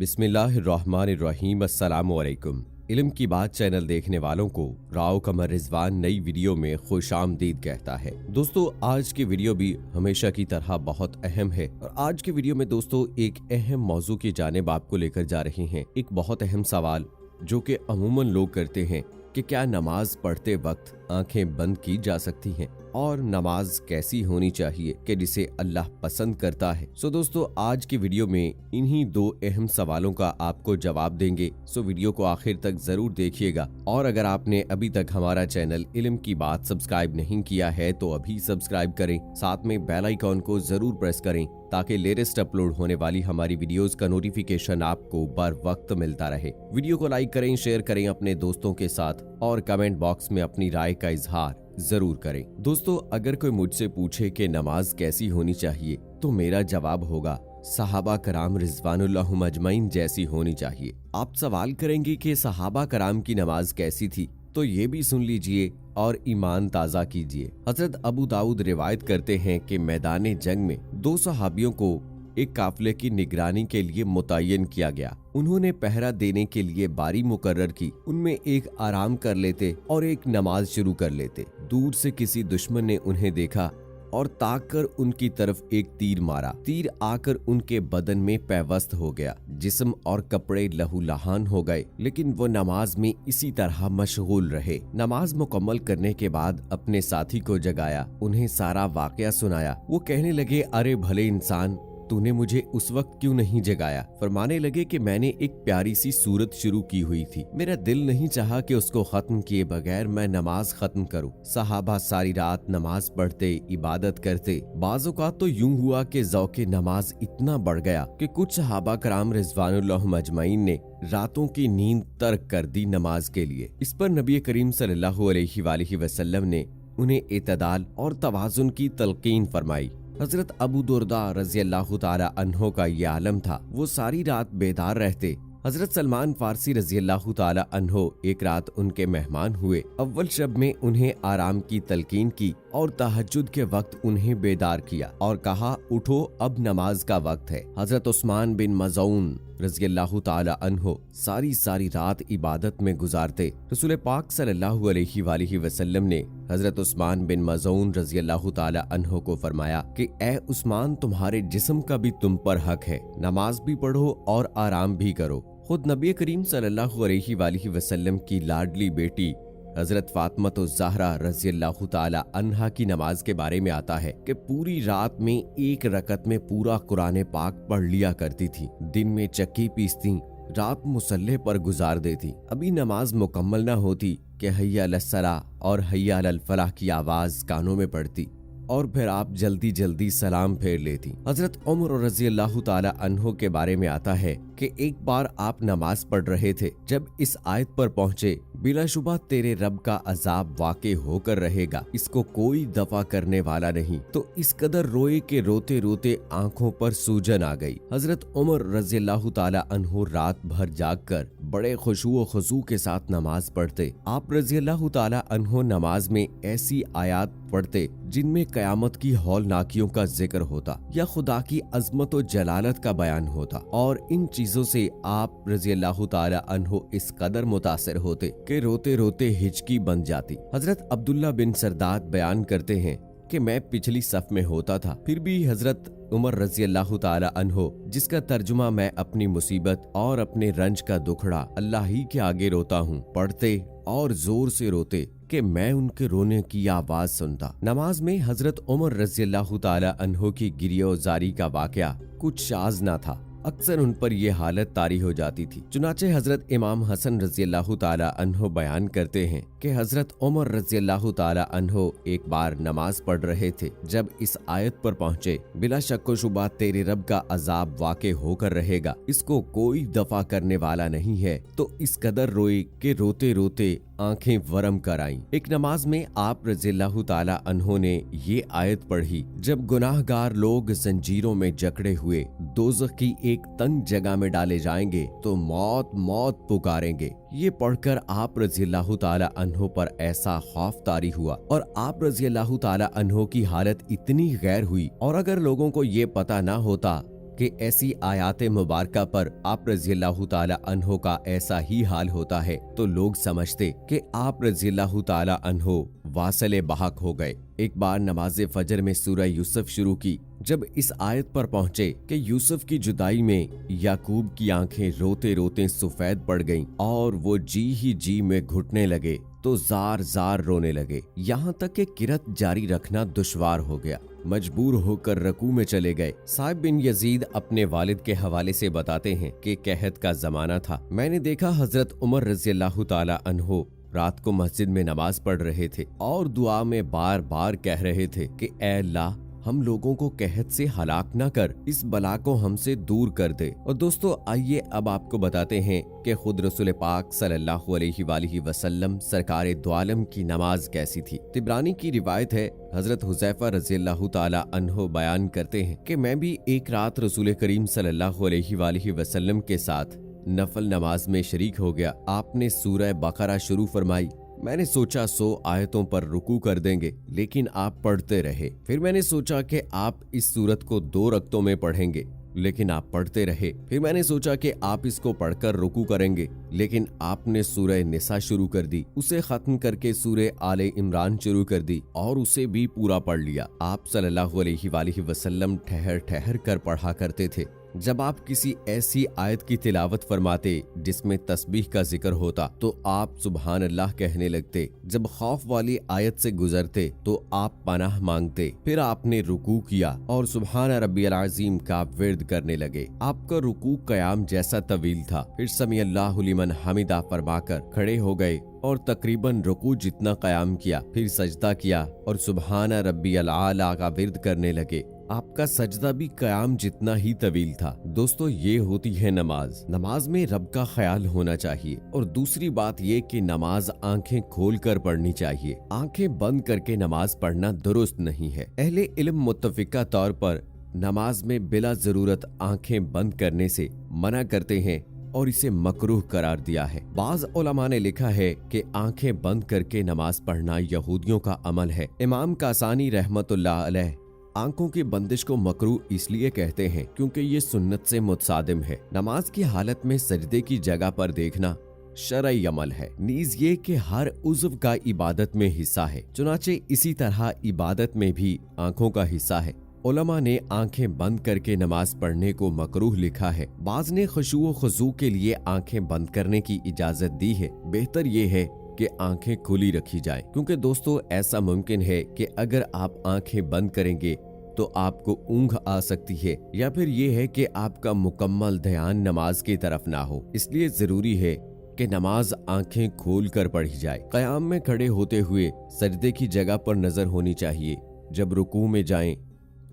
बिस्मिल्लाहिर्रहमानिर्रहीम। अस्सलामु अलैकुम। इल्म की बात चैनल देखने वालों को राव कमर रिजवान नई वीडियो में खुशामदीद कहता है। दोस्तों, आज की वीडियो भी हमेशा की तरह बहुत अहम है और आज की वीडियो में दोस्तों एक अहम मौजू की जानिब आपको लेकर जा रहे हैं। एक बहुत अहम सवाल जो कि अमूमन लोग करते हैं कि क्या नमाज पढ़ते वक्त आंखें बंद की जा सकती हैं और नमाज कैसी होनी चाहिए कि जिसे अल्लाह पसंद करता है। दोस्तों, आज की वीडियो में इन्हीं दो अहम सवालों का आपको जवाब देंगे। वीडियो को आखिर तक जरूर देखिएगा और अगर आपने अभी तक हमारा चैनल इल्म की बात सब्सक्राइब नहीं किया है तो अभी सब्सक्राइब करें, साथ में बेल आइकॉन को जरूर प्रेस करें ताकि लेटेस्ट अपलोड होने वाली हमारी वीडियोस का नोटिफिकेशन आपको बर वक्त मिलता रहे। वीडियो को लाइक करें, शेयर करें अपने दोस्तों के साथ और कमेंट बॉक्स में अपनी राय का इजहार जरूर करें। दोस्तों, अगर कोई मुझसे पूछे कि नमाज कैसी होनी चाहिए तो मेरा जवाब होगा सहाबा कराम रिजवानुल्लाहुम अजमईन जैसी होनी चाहिए। आप सवाल करेंगे कि सहाबा कराम की नमाज कैसी थी, तो ये भी सुन लीजिए और ईमान ताज़ा कीजिए। हजरत अबू दाऊद रिवायत करते हैं कि मैदान जंग में दो सहाबियों को एक काफिले की निगरानी के लिए मुतय्यन किया गया। उन्होंने पहरा देने के लिए बारी मुकर्रर की। उनमें एक आराम कर लेते और एक नमाज शुरू कर लेते। दूर से किसी दुश्मन ने उन्हें देखा और ताक कर उनकी तरफ एक तीर मारा। तीर आकर उनके बदन में पैवस्त हो गया। जिस्म और कपड़े लहूलुहान हो गए, लेकिन वो नमाज में इसी तरह मशगूल रहे। नमाज मुकम्मल करने के बाद अपने साथी को जगाया, उन्हें सारा वाकया सुनाया। वो कहने लगे, अरे भले इंसान, तूने मुझे उस वक्त क्यों नहीं जगाया? फरमाने लगे कि मैंने एक प्यारी सी सूरत शुरू की हुई थी, मेरा दिल नहीं चाहा कि उसको खत्म किए बगैर मैं नमाज खत्म करूं। सहाबा सारी रात नमाज पढ़ते, इबादत करते। बाज़ औक़ात तो यूं हुआ कि ज़ौक़े नमाज इतना बढ़ गया कि कुछ सहाबा कराम रिज़वानुल्लाहुम अजमईन ने रातों की नींद तर्क कर दी नमाज के लिए। इस पर नबी करीम सल्लल्लाहु अलैहि वसल्लम ने उन्हें इत्तदाल और तवाज़ुन की तलकीन फरमाई। हजरत अबू दुर्दा रज़ी अल्लाह ताला अन्हो का ये आलम था। वो सारी रात बेदार रहते। हजरत सलमान फारसी रज़ी अल्लाह ताला अन्हो एक रात उनके मेहमान हुए। अव्वल शब में उन्हें आराम की तलकीन की और तहज्जुद के वक्त उन्हें बेदार किया और कहा, उठो, अब नमाज का वक्त है। हजरत उस्मान बिन मज़ऊन रज़ी अल्लाह ताला अन्हो सारी रात इबादत में गुजारते। रसूल पाक सल्लल्लाहु अलैहि वसल्लम ने हजरत उस्मान बिन मज़ऊन रज़ी अल्लाह ताला अन्हो को फरमाया कि ए उस्मान, तुम्हारे जिस्म का भी तुम पर हक है, नमाज भी पढ़ो और आराम भी करो। खुद नबी करीम सल्लल्लाहु अलैहि वसल्लम की लाडली बेटी हजरत फातिमा ज़हरा रज़ी अल्लाह ताला अन्हा की नमाज के बारे में आता है कि पूरी रात में एक रकत में पूरा कुरान पाक पढ़ लिया करती थी। दिन में चक्की पीसती, रात मुसल्ले पर गुजार देती। अभी नमाज मुकम्मल न होती कि हय्या अलस्सलाह और हय्या अलल फलाह की आवाज कानों में पड़ती और फिर आप जल्दी जल्दी सलाम फेर लेती। हजरत उमर रज़ी अल्लाह ताला अन्हो के बारे में आता है कि एक बार आप नमाज पढ़ रहे थे, जब इस आयत पर पहुँचे, बिलाशुबा तेरे रब का अजाब वाक़े होकर रहेगा, इसको कोई दफा करने वाला नहीं, तो इस कदर रोए के रोते रोते आंखों पर सूजन आ गई। हजरत उमर रज़ी अल्लाह ताला अन्हो रात भर जाग कर बड़े खुशू व खुजू के साथ नमाज पढ़ते। आप रज़ी अल्लाह ताला अन्हो नमाज में ऐसी आयात पढ़ते जिनमें कयामत की हौलनाकियों का जिक्र होता या खुदा की अजमत व जलालत का बयान होता, और इन चीजों से आप रज़ी अल्लाह ताला अन्हो इस कदर मुतासिर होते कि रोते रोते हिचकी बन जाती। हजरत अब्दुल्ला बिन सरदाद बयान करते हैं कि मैं पिछली सफ में होता था, फिर भी हजरत उमर रज़ी अल्लाह ताला अन्हो, जिसका तर्जुमा मैं अपनी मुसीबत और अपने रंज का दुखड़ा अल्लाह ही के आगे रोता हूँ, पढ़ते और जोर से रोते कि मैं उनके रोने की आवाज सुनता। नमाज में हजरत उमर रज़ी अल्लाह ताला अन्हो की गिरियोजारी का वाकया कुछ शाज़ न था, अक्सर उन पर यह हालत तारी हो जाती थी। चुनाचे हजरत इमाम हसन रज़ी अल्लाह ताला अन्हो बयान करते हैं कि हजरत उमर रज़ी अल्लाह ताला अन्हो एक बार नमाज पढ़ रहे थे। जब इस आयत पर पहुँचे, बिला शक व शुबा तेरे रब का अजाब वाक़े होकर रहेगा, इसको कोई दफा करने वाला नहीं है, तो इस कदर रोए कि रोते रोते आंखें वरम कर आईं। एक नमाज में आप रज़ियल्लाहु ताला अन्हो ने ये आयत पढ़ी, जब गुनाहगार लोग जंजीरों में जकड़े हुए दोज़ख की एक तंग जगह में डाले जाएंगे तो मौत मौत पुकारेंगे। ये पढ़कर आप रज़ियल्लाहु ताला अन्हो पर ऐसा खौफ तारी हुआ और आप रज़ियल्लाहु ताला अन्हो की हालत इतनी गैर हुई, और अगर लोगों को ये पता ना होता कि ऐसी आयात मुबारका पर आप रज़ियल्लाहु ताला अन्हो का ऐसा ही हाल होता है तो लोग समझते कि आप रज़ियल्लाहु ताला अन्हो वासले बहक हो गए। एक बार नमाज फजर में सूरह यूसुफ शुरू की। जब इस आयत पर पहुंचे कि यूसुफ की जुदाई में याकूब की आंखें रोते रोते सफेद पड़ गईं और वो जी में घुटने लगे तो जार जार रोने लगे। यहाँ तक कि किरत जारी रखना दुश्वार हो गया। मजबूर होकर रकू में चले गए। साहिब बिन यजीद अपने वालिद के हवाले से बताते हैं कि कहत का जमाना था। मैंने देखा हजरत उमर रज़ियल्लाहु ताला अन्हो रात को मस्जिद में नमाज पढ़ रहे थे और दुआ में बार बार कह रहे थे कि ऐ अल्लाह, हम लोगों को कहत से हलाक न कर, इस बला को हमसे दूर कर दे। और दोस्तों आइए अब आपको बताते हैं कि खुद रसूल पाक सल्लल्लाहु अलैहि वसल्लम सरकार दो आलम की नमाज कैसी थी। तिबरानी की रिवायत है, हजरत हुज़ैफा रज़ियल्लाहु ताला अन्हो बयान करते हैं कि मैं भी एक रात रसूल करीम सल्लल्लाहु अलैहि वसल्लम के साथ नफल नमाज में शरीक हो गया। आपने सूरह बकरा शुरू फरमाई। मैंने सोचा 100 आयतों पर रुकू कर देंगे, लेकिन आप पढ़ते रहे। फिर मैंने सोचा कि आप इस सूरत को 2 रकतों में पढ़ेंगे, लेकिन आप पढ़ते रहे। फिर मैंने सोचा कि आप इसको पढ़कर रुकू करेंगे, लेकिन आपने सूरह निसा शुरू कर दी। उसे खत्म करके सूरह आले इमरान शुरू कर दी और उसे भी पूरा पढ़ लिया। आप सल्लल्लाहु अलैहि वसल्लम ठहर ठहर कर पढ़ा करते थे। जब आप किसी ऐसी आयत की तिलावत फरमाते जिसमें तस्बीह का जिक्र होता तो आप सुबहान अल्लाह कहने लगते। जब खौफ वाली आयत से गुजरते तो आप पनाह मांगते। फिर आपने रुकू किया और सुबहान रब्बियल अज़ीम का विर्द करने लगे। आपका रुकू कयाम जैसा तवील था। फिर समी अल्लाहु लिमन हमिदा फरमाकर खड़े हो गए और तकरीबन रुकू जितना कयाम किया। फिर सजदा किया और सुबहान रब्बियल आला का विर्द करने लगे। आपका सजदा भी कयाम जितना ही तवील था। दोस्तों ये होती है नमाज। नमाज में रब का ख्याल होना चाहिए। और दूसरी बात ये कि नमाज आंखें खोल कर पढ़नी चाहिए। आंखें बंद करके नमाज पढ़ना दुरुस्त नहीं है। अहले इल्म मुत्तफिका तौर पर नमाज में बिला जरूरत आंखें बंद करने से मना करते हैं और इसे मकरूह करार दिया है। बाज उलमा ने लिखा है कि आंखें बंद करके नमाज पढ़ना यहूदियों का अमल है। इमाम कासानी रहमतुल्लाह अलैह आंखों की बंदिश को मकरूह इसलिए कहते हैं क्योंकि ये सुन्नत से मुतसादिम है। नमाज की हालत में सजदे की जगह पर देखना शरई अमल है। नीज ये कि हर उज़्व का इबादत में हिस्सा है, चुनाचे इसी तरह इबादत में भी आंखों का हिस्सा है। उलमा ने आंखें बंद करके नमाज पढ़ने को मकरूह लिखा है। बाज ने खुशू व खुजू के लिए आंखें बंद करने की इजाजत दी है। बेहतर ये है कि आंखें खुली रखी जाएं, क्योंकि दोस्तों ऐसा मुमकिन है कि अगर आप आंखें बंद करेंगे तो आपको ऊंघ आ सकती है, या फिर ये है कि आपका मुकम्मल ध्यान नमाज की तरफ ना हो। इसलिए जरूरी है कि नमाज आंखें खोल कर पढ़ी जाए। क़याम में खड़े होते हुए सजदे की जगह पर नजर होनी चाहिए। जब रुकू में जाएं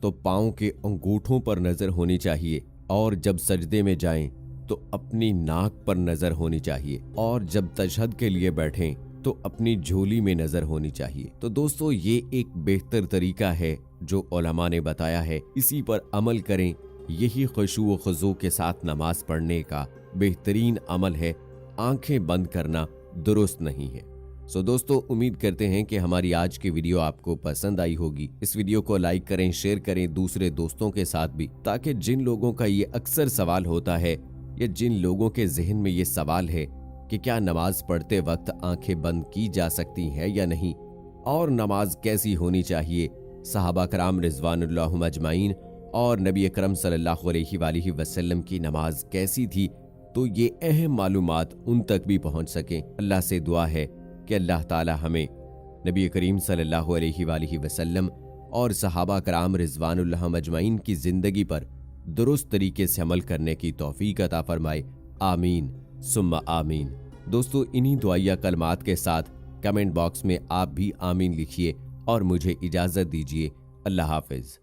तो पाँव के अंगूठों पर नजर होनी चाहिए, और जब सजदे में जाएं तो अपनी नाक पर नजर होनी चाहिए, और जब तशहद के लिए बैठें तो अपनी झोली में नजर होनी चाहिए। तो दोस्तों ये एक बेहतर तरीका है जो उलमा ने बताया है, इसी पर अमल करें। यही खुशू व खुजू के साथ नमाज पढ़ने का बेहतरीन अमल है। आंखें बंद करना दुरुस्त नहीं है। सो दोस्तों उम्मीद करते हैं कि हमारी आज की वीडियो आपको पसंद आई होगी। इस वीडियो को लाइक करें, शेयर करें दूसरे दोस्तों के साथ भी, ताकि जिन लोगों का ये अक्सर सवाल होता है या जिन लोगों के जहन में ये सवाल है कि क्या नमाज पढ़ते वक्त आंखें बंद की जा सकती हैं या नहीं, और नमाज कैसी होनी चाहिए, सहाबा कराम रिजवानुल्लाहुम अजमाइन और नबी अकरम सल्लल्लाहु अलैहि वसल्लम की नमाज कैसी थी, तो ये अहम मालूमात उन तक भी पहुंच सकें। अल्लाह से दुआ है कि अल्लाह ताला हमें नबी करीम सल्लल्लाहु अलैहि वसल्लम और सहाबा कराम रिजवानुल्लाहुम अजमाइन की जिंदगी पर दुरुस्त तरीके से अमल करने की तौफीक अता फरमाए। आमीन सुम्मा आमीन। दोस्तों इन्हीं दुआया कलमात के साथ कमेंट बॉक्स में आप भी आमीन लिखिए और मुझे इजाजत दीजिए। अल्लाह हाफिज।